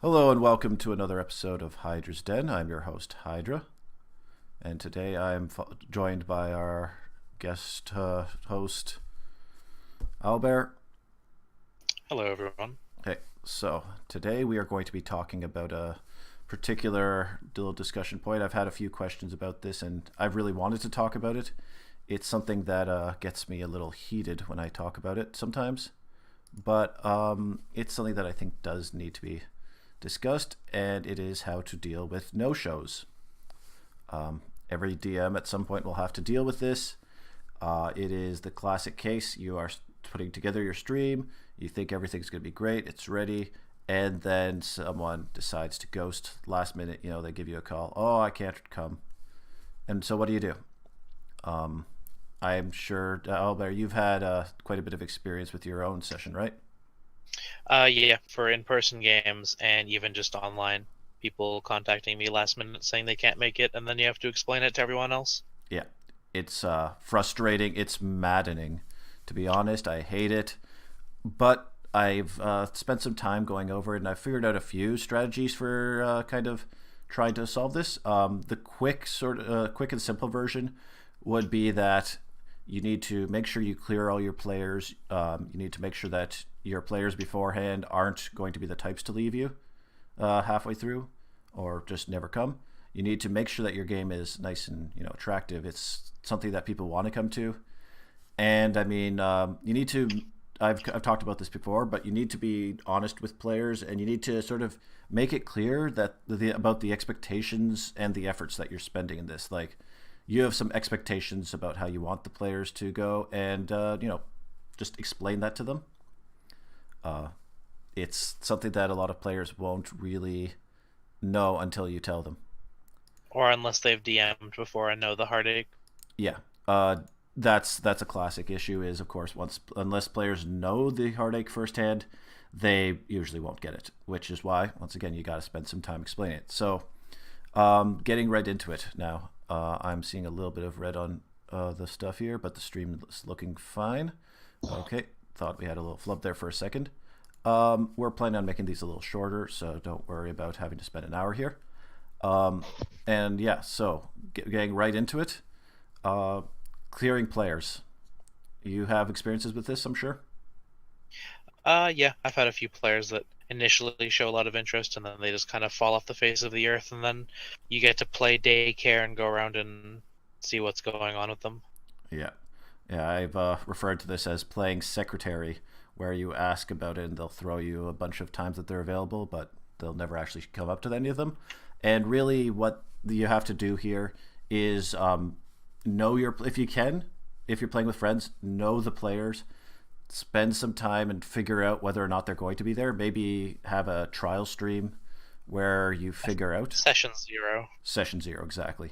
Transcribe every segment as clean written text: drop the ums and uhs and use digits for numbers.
Hello and welcome to another episode of Hydra's Den. I'm your host, Hydra, and today I'm joined by our guest host, Owlbear. Hello, everyone. Okay, so today we are going to be talking about a particular little discussion point. I've had a few questions about this, and I've really wanted to talk about it. It's something that gets me a little heated when I talk about it sometimes, but it's something that I think does need to be discussed, and it is how to deal with no-shows. Every DM at some point will have to deal with this. It is the classic case. You are putting together your stream, you think everything's going to be great, it's ready, and then someone decides to ghost last minute. They give you a call, oh, I can't come. And so what do? I'm sure, Albert, you've had quite a bit of experience with your own session, right? Yeah, for in-person games and even just online, people contacting me last minute saying they can't make it, and then you have to explain it to everyone else. Yeah, it's frustrating. It's maddening, to be honest. I hate it, but I've spent some time going over it, and I've figured out a few strategies for kind of trying to solve this. The quick and simple version would be that you need to make sure you clear all your players. You need to make sure that your players beforehand aren't going to be the types to leave you halfway through or just never come. You need to make sure that your game is nice and attractive. It's something that people want to come to. And I mean, you need to. I've talked about this before, but you need to be honest with players, and you need to sort of make it clear that about the expectations and the efforts that you're spending in this. Like, you have some expectations about how you want the players to go, and just explain that to them. It's something that a lot of players won't really know until you tell them. Or unless they've DM'd before and know the heartache. Yeah, that's a classic issue. Is of course unless players know the heartache firsthand, they usually won't get it. Which is why, once again, you got to spend some time explaining it. So, getting right into it now. I'm seeing a little bit of red on the stuff here, but the stream is looking fine. Okay, thought we had a little flub there for a second. We're planning on making these a little shorter, so don't worry about having to spend an hour here. And yeah, so getting right into it. Clearing players. You have experiences with this, I'm sure? Yeah, I've had a few players that initially show a lot of interest and then they just kind of fall off the face of the earth, and then you get to play daycare and go around and see what's going on with them. Yeah. Yeah, I've referred to this as playing secretary, where you ask about it and they'll throw you a bunch of times that they're available, but they'll never actually come up to any of them. And really what you have to do here is know if you can, if you're playing with friends, know the players, spend some time and figure out whether or not they're going to be there. Maybe have a trial stream where you figure out. Session 0. Session 0, exactly.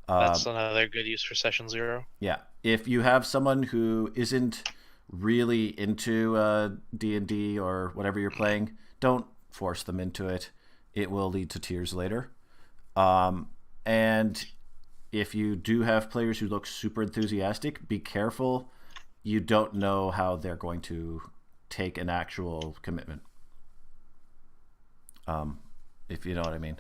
That's another good use for Session 0. Yeah. If you have someone who isn't really into D&D or whatever you're playing, don't force them into it. It will lead to tears later. And if you do have players who look super enthusiastic, be careful. You don't know how they're going to take an actual commitment. If you know what I mean.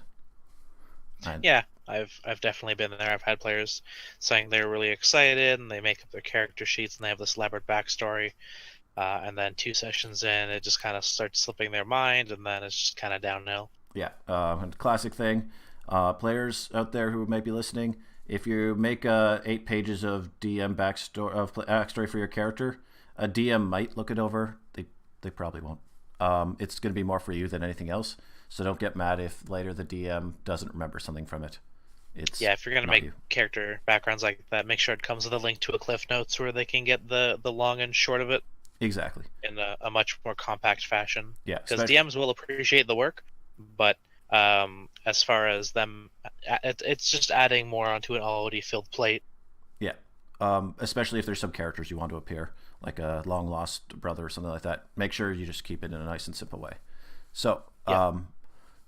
Yeah, I've definitely been there. I've had players saying they're really excited and they make up their character sheets and they have this elaborate backstory, and then 2 sessions in, it just kind of starts slipping their mind, and then it's just kind of downhill. Yeah, classic thing. Players out there who might be listening, if you make 8 pages of DM backstory for your character, a DM might look it over. They probably won't. It's going to be more for you than anything else. So don't get mad if later the DM doesn't remember something from it. If you're going to make character backgrounds like that, make sure it comes with a link to a Cliff Notes where they can get the long and short of it. Exactly. In a much more compact fashion. Yeah. Because DMs will appreciate the work, but as far as them, it's just adding more onto an already filled plate. Yeah. Especially if there's some characters you want to appear, like a long lost brother or something like that. Make sure you just keep it in a nice and simple way. So,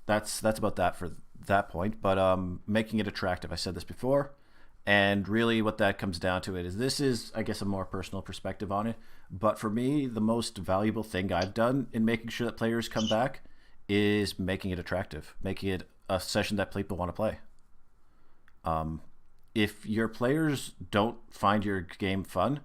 that's about that for that point. But making it attractive, I said this before, and really what that comes down to it is, this is, I guess, a more personal perspective on it. But for me, the most valuable thing I've done in making sure that players come back is making it attractive, making it a session that people want to play. If your players don't find your game fun,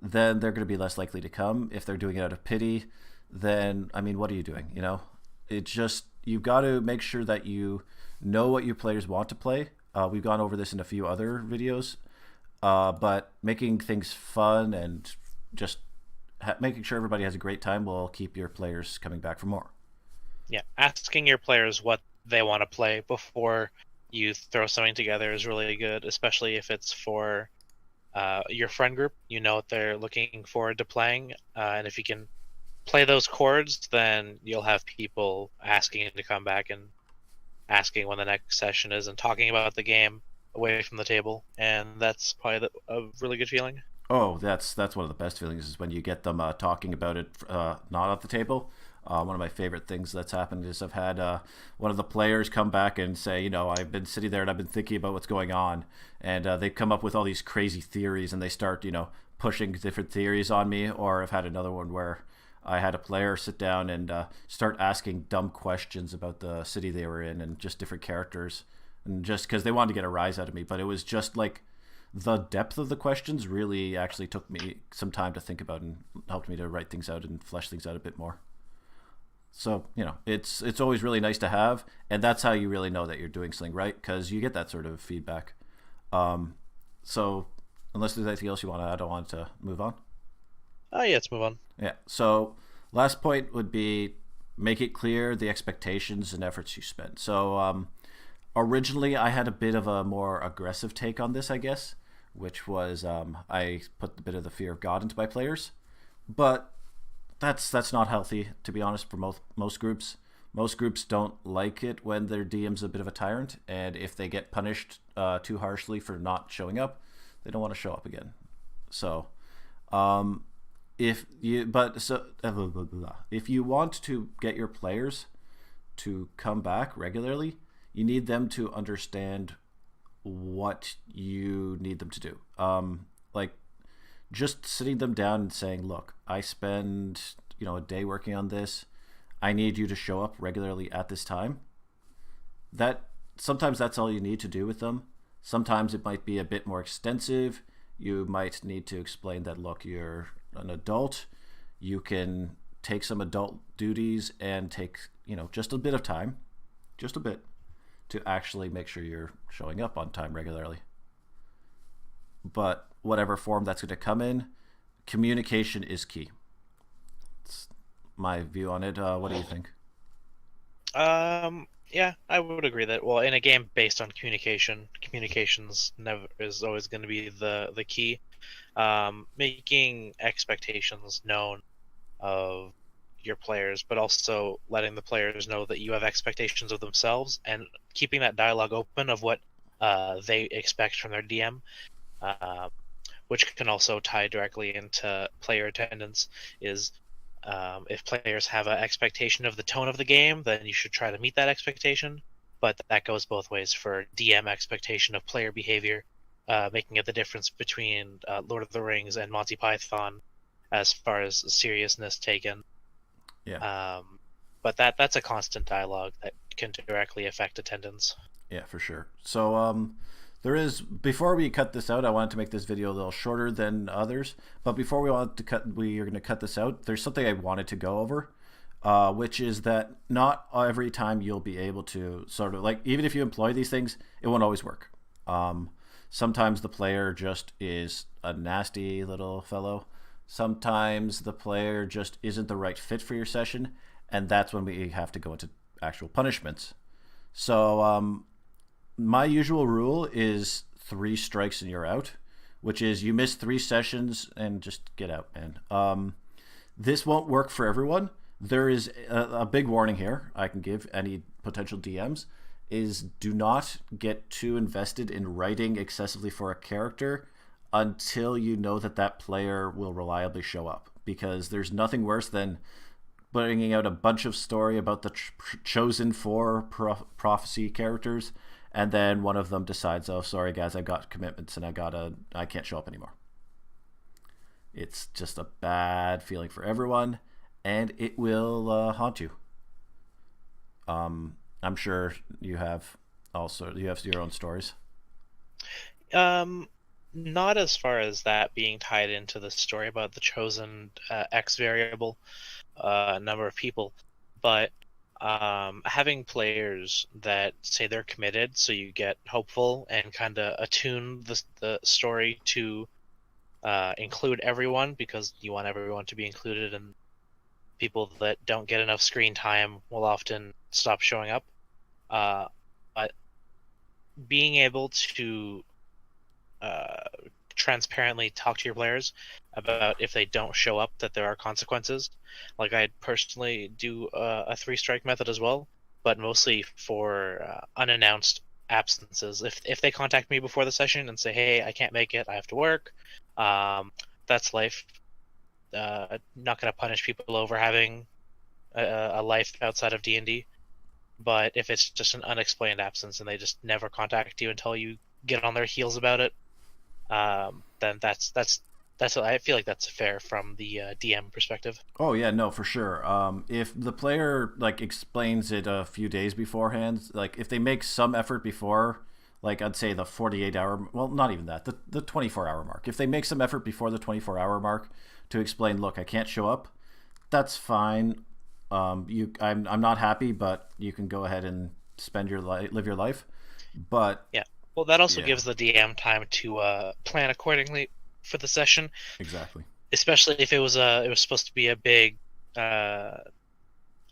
then they're going to be less likely to come. If they're doing it out of pity, then I mean, what are you doing? You know, it's just you've got to make sure that you know what your players want to play. We've gone over this in a few other videos, but making things fun and just making sure everybody has a great time will keep your players coming back for more. Yeah, asking your players what they want to play before you throw something together is really good, especially if it's for your friend group. You know what they're looking forward to playing, and if you can play those chords, then you'll have people asking to come back and asking when the next session is and talking about the game away from the table, and that's probably a really good feeling. Oh, that's one of the best feelings is when you get them talking about it not at the table. One of my favorite things that's happened is I've had one of the players come back and say, you know, I've been sitting there and I've been thinking about what's going on, and they come up with all these crazy theories and they start, you know, pushing different theories on me. Or I've had another one where I had a player sit down and start asking dumb questions about the city they were in and just different characters, and just because they wanted to get a rise out of me. But it was just like the depth of the questions really actually took me some time to think about and helped me to write things out and flesh things out a bit more. So, you know, it's always really nice to have, and that's how you really know that you're doing something right, because you get that sort of feedback. So unless there's anything else you want to add, I want to move on. Oh yeah, let's move on. Yeah. So last point would be make it clear the expectations and efforts you spend. So originally I had a bit of a more aggressive take on this, I guess, which was I put a bit of the fear of God into my players, but that's not healthy, to be honest, for most groups. Most groups don't like it when their DM's a bit of a tyrant, and if they get punished too harshly for not showing up, they don't want to show up again. So, if you if you want to get your players to come back regularly, you need them to understand what you need them to do. Like just sitting them down and saying, look, I spend, you know, a day working on this. I need you to show up regularly at this time. That sometimes that's all you need to do with them. Sometimes it might be a bit more extensive. You might need to explain that, look, you're an adult. You can take some adult duties and take, you know, just a bit of time, just a bit, to actually make sure you're showing up on time regularly. But whatever form that's going to come in, communication is key. It's my view on it. What do you think? Yeah, I would agree that, well, in a game based on communications never is always going to be the key. Making expectations known of your players, but also letting the players know that you have expectations of themselves, and keeping that dialogue open of what they expect from their DM, which can also tie directly into player attendance, is if players have an expectation of the tone of the game, then you should try to meet that expectation. But that goes both ways for DM expectation of player behavior, making it the difference between Lord of the Rings and Monty Python as far as seriousness taken. Yeah. But that's a constant dialogue that can directly affect attendance. Yeah, for sure. So there is, before we cut this out, I wanted to make this video a little shorter than others, but before we are going to cut this out, there's something I wanted to go over, which is that not every time you'll be able to sort of, like, even if you employ these things, it won't always work. Sometimes the player just is a nasty little fellow. Sometimes the player just isn't the right fit for your session, and that's when we have to go into actual punishments. So my usual rule is 3 strikes and you're out, which is you miss 3 sessions and just get out, man. This won't work for everyone. There is a big warning here I can give any potential DMs is do not get too invested in writing excessively for a character until you know that that player will reliably show up, because there's nothing worse than bringing out a bunch of story about the chosen 4 prophecy characters, and then one of them decides, oh, sorry guys, I've got commitments and I can't show up anymore. It's just a bad feeling for everyone, and it will haunt you. I'm sure you have your own stories. Um, Not as far as that being tied into the story about the chosen X variable number of people, but having players that say they're committed, so you get hopeful and kind of attune the story to include everyone because you want everyone to be included, and people that don't get enough screen time will often stop showing up. Uh, but being able to uh, transparently talk to your players about if they don't show up that there are consequences. Like I personally do a three strike method as well, but mostly for unannounced absences. If they contact me before the session and say, "Hey, I can't make it. I have to work," that's life. Not going to punish people over having a life outside of D&D. But if it's just an unexplained absence and they just never contact you until you get on their heels about it, then that's I feel like that's fair from the DM perspective. Oh yeah, no, for sure. If the player like explains it a few days beforehand, like if they make some effort before, like I'd say the 48 hour, well, not even that, the 24 hour mark. If they make some effort before the 24 hour mark to explain, look, I can't show up, that's fine. I'm not happy, but you can go ahead and live your life. But Yeah. Well, that also yeah, gives the DM time to plan accordingly for the session, exactly. especially if it was supposed to be uh,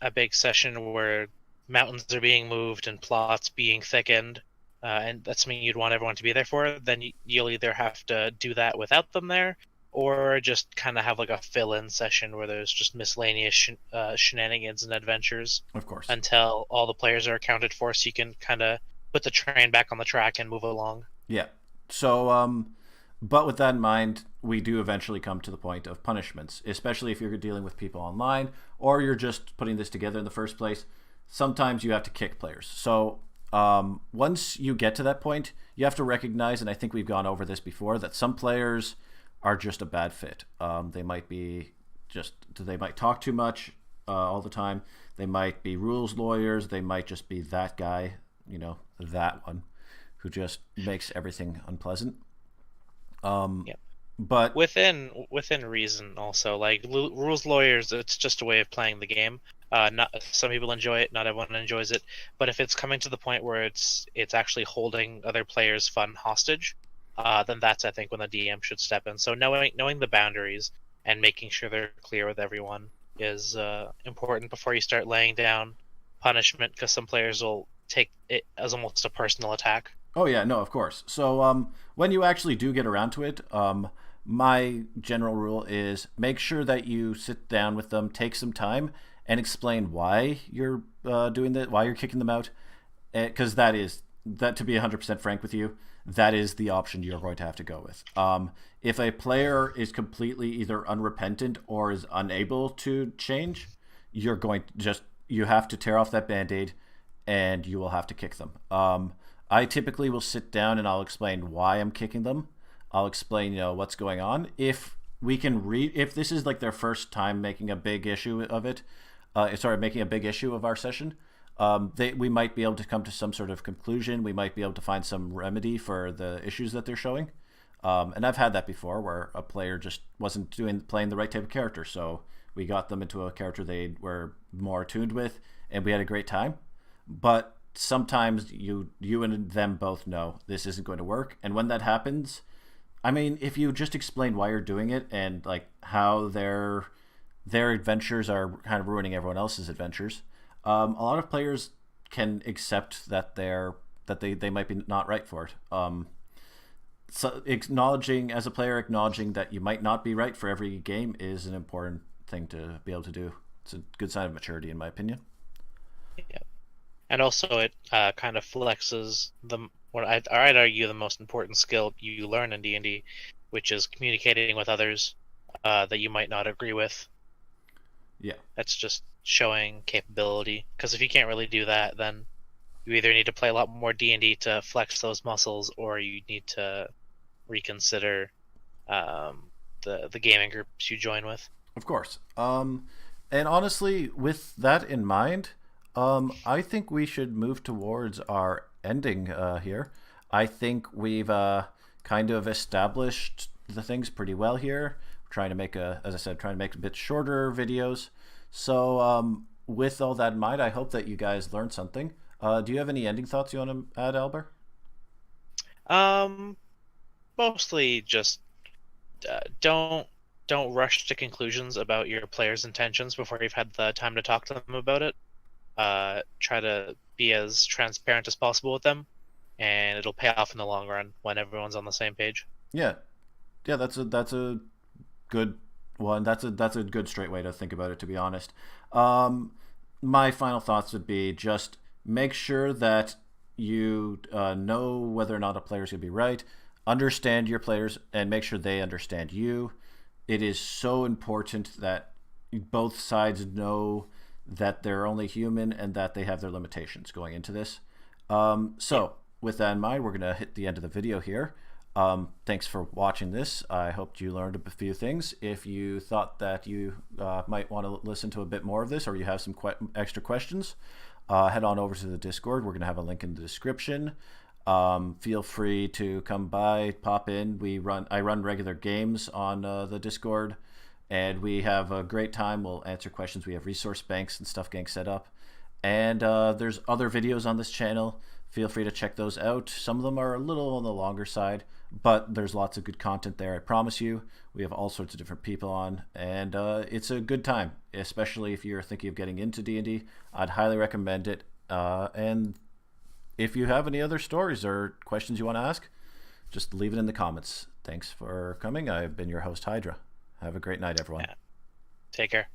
a big session where mountains are being moved and plots being thickened, and that's something you'd want everyone to be there for. Then you'll either have to do that without them there, or just kind of have like a fill-in session where there's just miscellaneous shenanigans and adventures Of course. until all the players are accounted for, so you can kind of put the train back on the track and move along. Yeah. So, but with that in mind, we do eventually come to the point of punishments, especially if you're dealing with people online or you're just putting this together in the first place. Sometimes you have to kick players. So, once you get to that point, you have to recognize, and I think we've gone over this before, that some players are just a bad fit. They might talk too much all the time. They might be rules lawyers. They might just be that guy, that one who just makes everything unpleasant. Yeah. But Within reason, also like rules lawyers, it's just a way of playing the game. Not some people enjoy it, not everyone enjoys it. But if it's coming to the point where it's actually holding other players' fun hostage, then that's I think when the DM should step in. So knowing the boundaries and making sure they're clear with everyone is important before you start laying down punishment, because some players will take it as almost a personal attack. oh yeah, no, of course. So when you actually do get around to it, my general rule is make sure that you sit down with them, take some time, and explain why you're doing that, why you're kicking them out, because that to be 100% frank with you, that is the option you're going to have to go with. If a player is completely either unrepentant or is unable to change, you have to tear off that band-aid and you will have to kick them. I typically will sit down and I'll explain why I'm kicking them. I'll explain, what's going on. If this is like their first time making a big issue of it, making a big issue of our session, we might be able to come to some sort of conclusion. We might be able to find some remedy for the issues that they're showing. And I've had that before where a player just wasn't playing the right type of character. So we got them into a character they were more attuned with, and we had a great time. But sometimes you and them both know this isn't going to work. And when that happens, I mean, if you just explain why you're doing it and like how their adventures are kind of ruining everyone else's adventures, a lot of players can accept that they might be not right for it. So as a player, acknowledging that you might not be right for every game is an important thing to be able to do. It's a good sign of maturity, in my opinion. Yeah. And also it kind of flexes what I'd argue the most important skill you learn in D&D, which is communicating with others that you might not agree with. Yeah. That's just showing capability. Because if you can't really do that, then you either need to play a lot more D&D to flex those muscles, or you need to reconsider the gaming groups you join with. Of course. And honestly, with that in mind, I think we should move towards our ending here. I think we've kind of established the things pretty well here. We're trying to make as I said, trying to make a bit shorter videos. So, with all that in mind, I hope that you guys learned something. Do you have any ending thoughts you want to add, Albert? Um, Mostly just don't rush to conclusions about your players' intentions before you've had the time to talk to them about it. Try to be as transparent as possible with them, and it'll pay off in the long run when everyone's on the same page. Yeah, yeah, that's a good one. That's a good straight way to think about it. To be honest, um, my final thoughts would be just make sure that you know whether or not a player is going to be right. Understand your players and make sure they understand you. It is so important that both sides know that they're only human and that they have their limitations going into this. Yeah. So, with that in mind, we're going to hit the end of the video here. Thanks for watching this. I hope you learned a few things. If you thought that you might want to listen to a bit more of this, or you have some extra questions, head on over to the Discord. We're going to have a link in the description. Feel free to come by, pop in. I run regular games on the Discord, and we have a great time. We'll answer questions. We have resource banks and stuff getting set up, and there's other videos on this channel. Feel free to check those out. Some of them are a little on the longer side, but there's lots of good content there. I promise you. We have all sorts of different people on, and it's a good time, especially if you're thinking of getting into D&D. I'd highly recommend it. And if you have any other stories or questions you want to ask, just leave it in the comments. Thanks for coming. I've been your host, Hydra. Have a great night, everyone. Yeah. Take care.